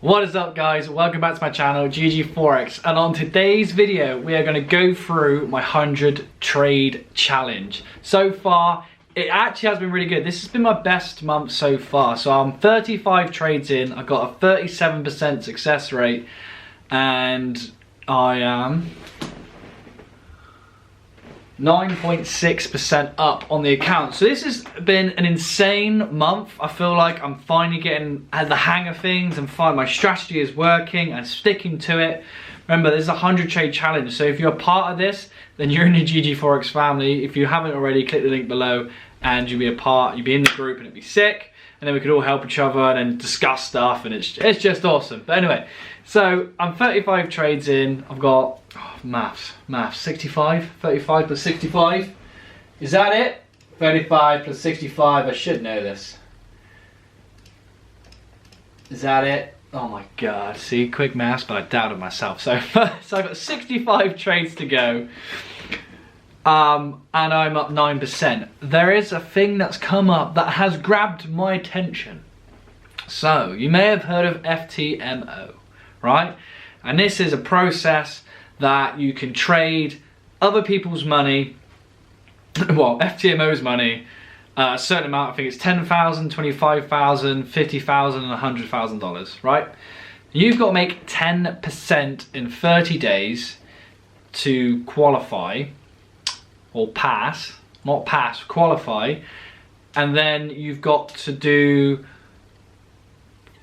What is up guys, welcome back to my channel GGFOREX, and on today's video we are going to go through my 100 trade challenge. So far it actually has been really good. This has been my best month so far. So I'm 35 trades in, I got a 37% success rate, and I am 9.6% up on the account. So this has been an insane month. I feel like I'm finally getting the hang of things and find my strategy is working and sticking to it. Remember, there's a 100 trade challenge, so if you're a part of this, then you're in the GGFOREX family. If you haven't already, click the link below and you'll be a part, you'll be in the group and it'd be sick, and then we could all help each other and then discuss stuff, and it's just awesome. But anyway, so I'm 35 trades in. I've got maths 65, 35 plus 65, is that it? 35 plus 65, I should know this. Is that it? Oh my god, see, quick maths, but I doubted myself. So I've got 65 trades to go, and I'm up 9%. There is a thing that's come up that has grabbed my attention. So you may have heard of FTMO, right? And this is a process that you can trade other people's money, well, FTMO's money, a certain amount. I think it's $10,000, $25,000, $50,000, and $100,000, right? You've got to make 10% in 30 days to qualify, or pass, not pass, qualify, and then you've got to do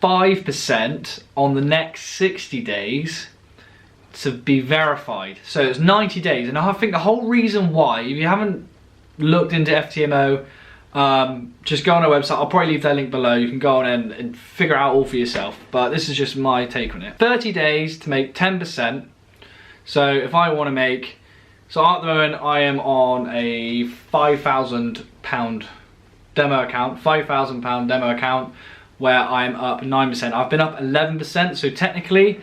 5% on the next 60 days to be verified. So it's 90 days, and I think the whole reason why, if you haven't looked into FTMO, just go on our website. I'll probably leave that link below. You can go on and figure it out all for yourself, but this is just my take on it. 30 days to make 10%. So if I want to make, so at the moment I am on a £5,000 demo account, £5,000 demo account, where I'm up 9%. I've been up 11%, so technically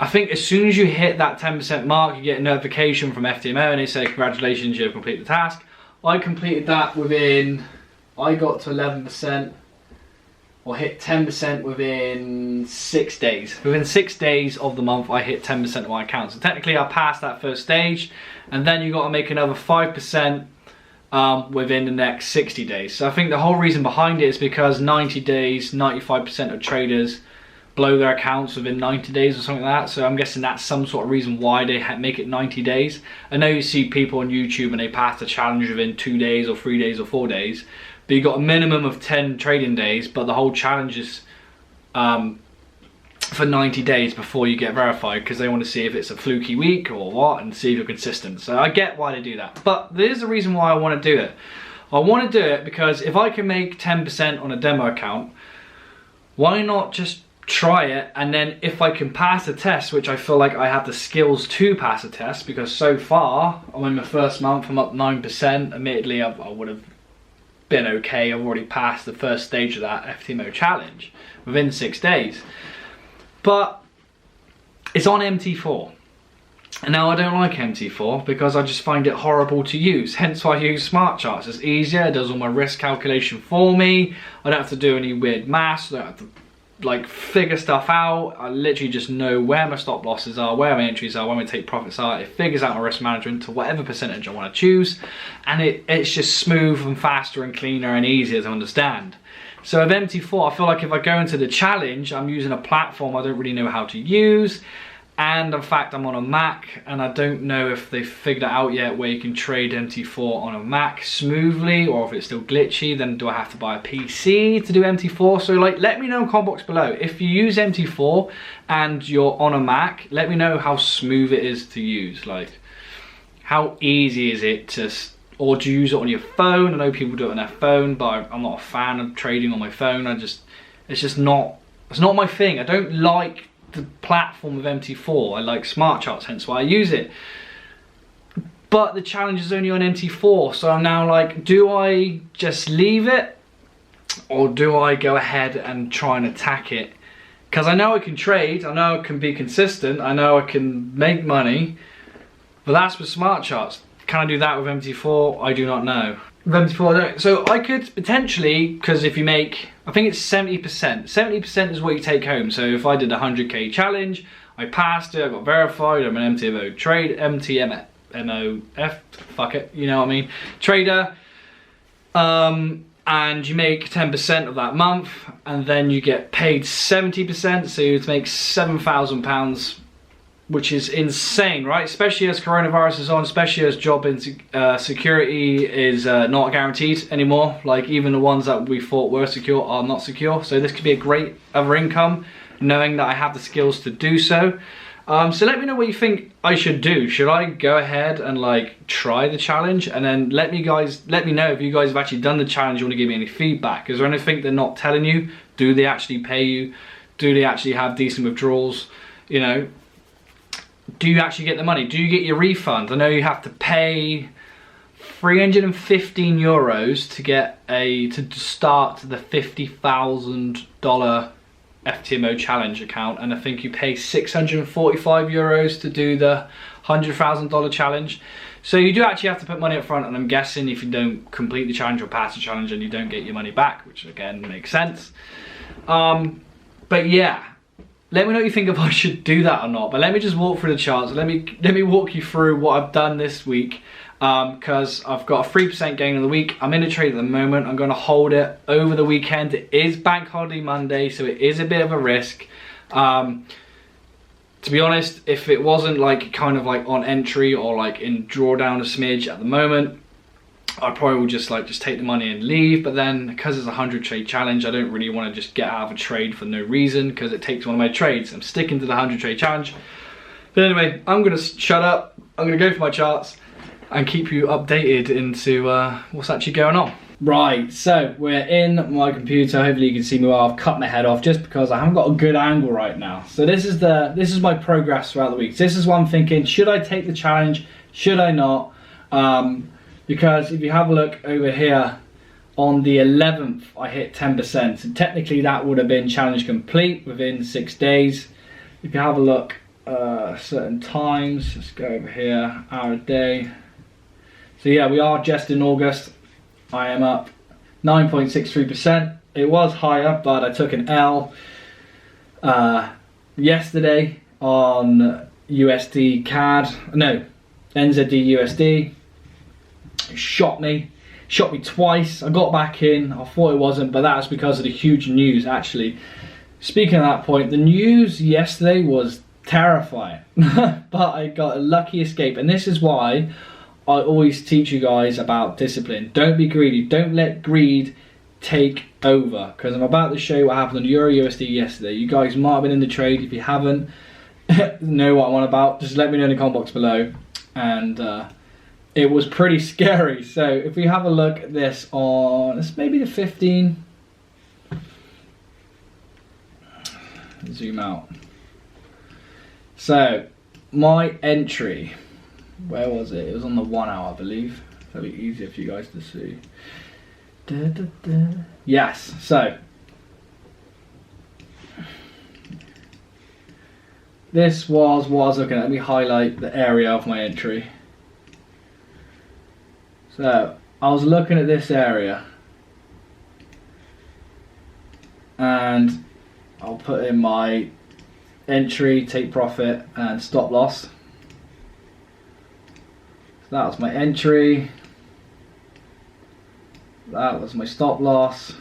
I think as soon as you hit that 10% mark, you get a notification from FTMO and they say, congratulations, you've completed the task. I completed that within, I got to 11%, or hit 10% within 6 days. Within 6 days of the month, I hit 10% of my account. So technically I passed that first stage, and then you got to make another 5% within the next 60 days. So I think the whole reason behind it is because 90 days, 95% of traders blow their accounts within 90 days or something like that. So I'm guessing that's some sort of reason why they make it 90 days. I know you see people on YouTube and they pass the challenge within 2 days or 3 days or 4 days, but you got a minimum of 10 trading days, but the whole challenge is for 90 days before you get verified, because they want to see if it's a fluky week or what, and see if you're consistent. So I get why they do that, but there's a reason why I want to do it. I want to do it because if I can make 10% on a demo account, why not just try it? And then if I can pass the test, which I feel like I have the skills to pass a test, because so far I'm in my first month, I'm up 9%. Admittedly, I would have been okay. I've already passed the first stage of that FTMO challenge within 6 days, but it's on MT4. And now I don't like MT4 because I just find it horrible to use, hence why I use smart charts. It's easier, it does all my risk calculation for me, I don't have to do any weird maths, I don't have to like figure stuff out. I literally just know where my stop losses are, where my entries are, where my take profits are. It figures out my risk management to whatever percentage I want to choose, and it's just smooth and faster and cleaner and easier to understand. So with MT4, I feel like if I go into the challenge, I'm using a platform I don't really know how to use, and in fact I'm on a Mac, and I don't know if they've figured it out yet where you can trade MT4 on a Mac smoothly, or if it's still glitchy. Then do I have to buy a PC to do MT4? So like, let me know in the comment box below. If you use MT4 and you're on a Mac, let me know how smooth it is to use. Like, how easy is it to, or do you use it on your phone? I know people do it on their phone, but I'm not a fan of trading on my phone. It's not my thing. I don't like the platform of MT4. I like smart charts, hence why I use it. But the challenge is only on MT4, so I'm now like, do I just leave it, or do I go ahead and try and attack it? Because I know I can trade, I know I can be consistent, I know I can make money, but that's with smart charts. Can I do that with MT4? I do not know. With MT4, I don't. So I could potentially, because if you make I think it's 70%. 70% is what you take home. So if I did a 100k challenge, I passed it, I got verified, I'm an MTMO trade, MTMOF, fuck it, you know what I mean, trader, and you make 10% of that month, and then you get paid 70%, so you make £7,000, which is insane, right? Especially as coronavirus is on, especially as job security is not guaranteed anymore. Like even the ones that we thought were secure are not secure. So this could be a great other income, knowing that I have the skills to do so. So let me know what you think I should do. Should I go ahead and like try the challenge? And then let me know if you guys have actually done the challenge, you want to give me any feedback. Is there anything they're not telling you? Do they actually pay you? Do they actually have decent withdrawals? You know, do you actually get the money? Do you get your refund? I know you have to pay 315 euros to get to start the $50,000 FTMO challenge account, and I think you pay 645 euros to do the $100,000 challenge. So you do actually have to put money up front, and I'm guessing if you don't complete the challenge or pass the challenge, and you don't get your money back, which again makes sense. But yeah, let me know what you think if I should do that or not. But let me just walk through the charts. Let me walk you through what I've done this week, because I've got a 3% gain in the week. I'm in a trade at the moment. I'm going to hold it over the weekend. It is Bank Holiday Monday, so it is a bit of a risk. To be honest, if it wasn't like kind of like on entry or like in drawdown a smidge at the moment, I probably would just take the money and leave. But then because it's a 100 trade challenge, I don't really want to just get out of a trade for no reason, because it takes one of my trades. I'm sticking to the 100 trade challenge. But anyway, I'm going to shut up. I'm going to go for my charts and keep you updated into what's actually going on. Right, so we're in my computer. Hopefully you can see me well. I've cut my head off just because I haven't got a good angle right now. So this is my progress throughout the week. This is what I'm thinking. Should I take the challenge? Should I not? Because if you have a look over here, on the 11th I hit 10%. So technically that would have been challenge complete within 6 days. If you have a look certain times, let's go over here, hour a day. So yeah, we are just in August. I am up 9.63%. It was higher, but I took an L yesterday on USD CAD. No, NZD USD. It shot me twice. I got back in. I thought it wasn't, but that's because of the huge news. Actually, speaking of that point, the news yesterday was terrifying, but I got a lucky escape, and this is why I always teach you guys about discipline. Don't be greedy. Don't let greed take over, because I'm about to show you what happened on Euro USD yesterday. You guys might have been in the trade. If you haven't, know what I'm on about, just let me know in the comment box below. And it was pretty scary. So if we have a look at this on, it's maybe the 15. Zoom out. So my entry, where was it? It was on the 1 hour, I believe. That'll be easier for you guys to see. Yes, so this was what I was looking at. Let me highlight the area of my entry. So I was looking at this area, and I'll put in my entry, take profit, and stop loss. So that was my entry, that was my stop loss,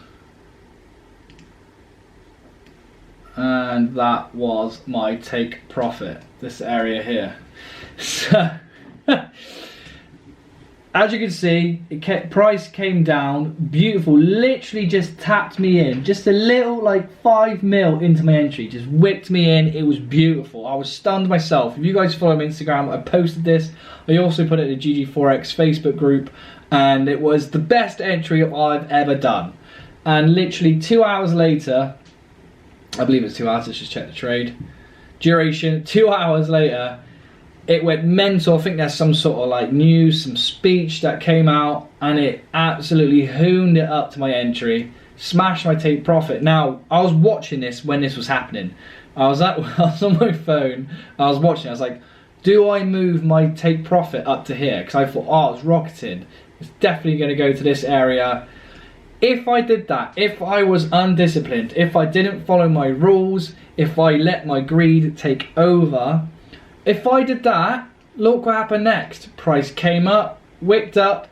and that was my take profit, this area here. So as you can see, price came down, beautiful, literally just tapped me in, just a little, like 5 mil into my entry, just whipped me in. It was beautiful. I was stunned myself. If you guys follow me on Instagram, I posted this. I also put it in the GGFOREX Facebook group, and it was the best entry I've ever done. And literally 2 hours later, I believe it's 2 hours, let's just check the trade. Duration, 2 hours later, it went mental. I think there's some sort of like news, some speech that came out, and it absolutely hooned it up to my entry, smashed my take profit. Now, I was watching this when this was happening. I was on my phone, I was watching, I was like, do I move my take profit up to here? Because I thought, oh, it's rocketing. It's definitely going to go to this area. If I did that, if I was undisciplined, if I didn't follow my rules, if I let my greed take over, if I did that, look what happened next. Price came up, wicked up,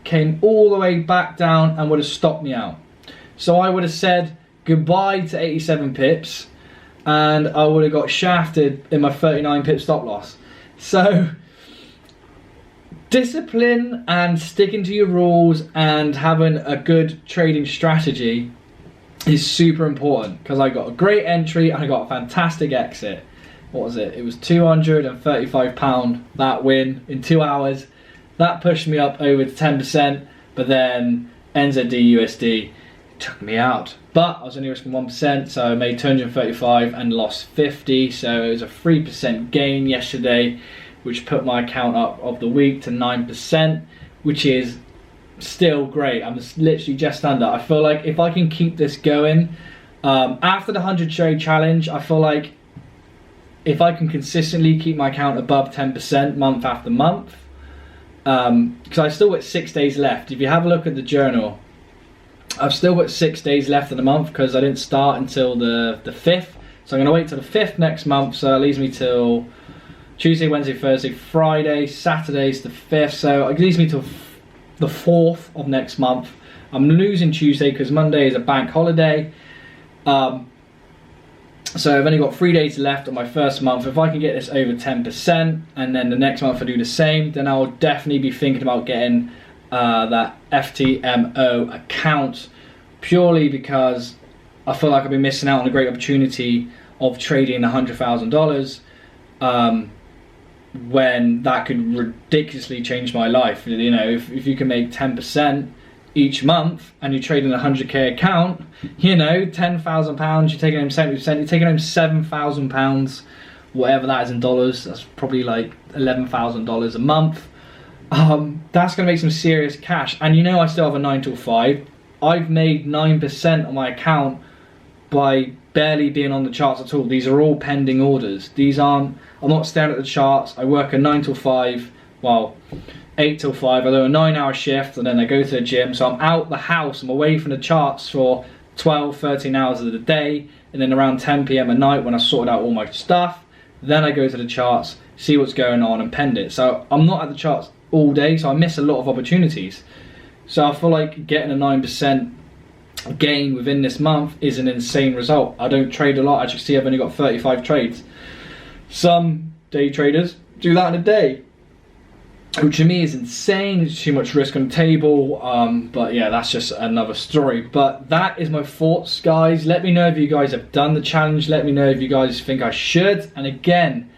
came all the way back down and would have stopped me out. So I would have said goodbye to 87 pips and I would have got shafted in my 39 pip stop loss. So discipline and sticking to your rules and having a good trading strategy is super important, because I got a great entry and I got a fantastic exit. What was it? It was £235 that win in 2 hours. That pushed me up over to 10%, but then NZD USD took me out. But I was only risking 1%, so I made 235 and lost 50, so it was a 3% gain yesterday, which put my account up of the week to 9%, which is still great. I'm literally just under. I feel like if I can keep this going, after the 100 trade challenge, I feel like if I can consistently keep my account above 10% month after month, because I still got 6 days left. If you have a look at the journal, I've still got 6 days left in the month because I didn't start until the 5th. So I'm going to wait till the 5th next month, so that leaves me till Tuesday, Wednesday, Thursday, Friday, Saturday's the 5th, so it leaves me till the 4th of next month. I'm losing Tuesday because Monday is a bank holiday. So I've only got 3 days left on my first month. If I can get this over 10% and then the next month I do the same, then I'll definitely be thinking about getting that FTMO account, purely because I feel like I've been missing out on a great opportunity of trading $100,000 when that could ridiculously change my life. You know, if you can make 10% each month and you're trading a 100k account, you know, £10,000, you're taking home 70%, you're taking home £7,000, whatever that is in dollars. That's probably like $11,000 a month. That's going to make some serious cash. And you know, I still have a 9 till 5. I've made 9% on my account by barely being on the charts at all. These are all pending orders. These aren't, I'm not staring at the charts. I work a 9 till 5, well, 8 till 5. I do a 9-hour shift and then I go to the gym. So I'm out the house, I'm away from the charts for 12, 13 hours of the day. And then around 10 PM at night, when I sorted out all my stuff, then I go to the charts, see what's going on and pend it. So I'm not at the charts all day, so I miss a lot of opportunities. So I feel like getting a 9% gain within this month is an insane result. I don't trade a lot. As you see, I've only got 35 trades. Some day traders do that in a day, which to me is insane. It's too much risk on the table, but yeah, that's just another story. But that is my thoughts, guys. Let me know if you guys have done the challenge. Let me know if you guys think I should. And again,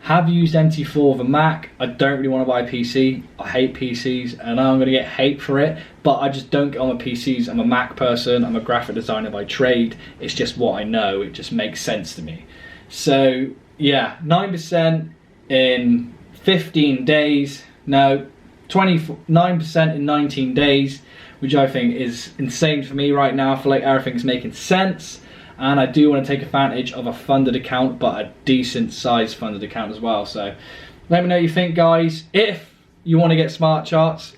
have used MT4 of a Mac. I don't really want to buy a PC. I hate PCs, and I'm going to get hate for it, but I just don't get on with PCs. I'm a Mac person. I'm a graphic designer by trade. It's just what I know. It just makes sense to me. So yeah, 9% in 15 days. No, 29% in 19 days, which I think is insane for me right now. I feel like everything's making sense. And I do want to take advantage of a funded account, but a decent sized funded account as well. So let me know what you think, guys. If you want to get smart charts,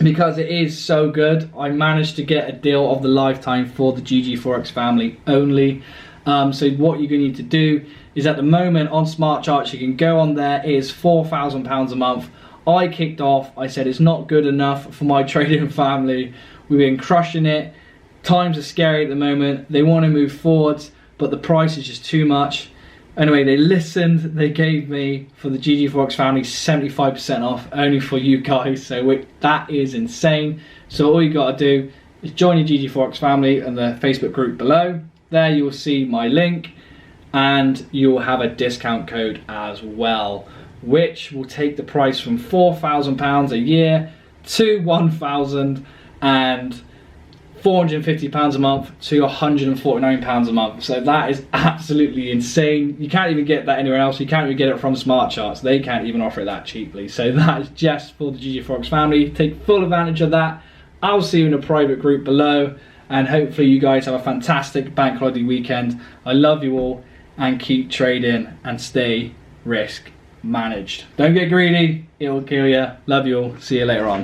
because it is so good, I managed to get a deal of the lifetime for the GGFOREX family only. So what you're going to need to do is, at the moment on smart charts, you can go on there. It is £4,000 a month. I kicked off. I said it's not good enough for my trading family. We've been crushing it. Times are scary at the moment. They want to move forwards, but the price is just too much. Anyway, they listened. They gave me, for the GGFOREX family, 75% off, only for you guys. So that is insane. So all you got to do is join your GGFOREX family and the Facebook group below. There you will see my link, and you'll have a discount code as well, which will take the price from £4,000 a year to £1,450 a month to £149 a month. So that is absolutely insane. You can't even get that anywhere else. You can't even get it from smart charts. They can't even offer it that cheaply. So that is just for the GGFOREX family. Take full advantage of that. I'll see you in a private group below, and hopefully you guys have a fantastic bank holiday weekend. I love you all, and keep trading and stay risk managed. Don't get greedy, it will kill you. Love you all. See you later on.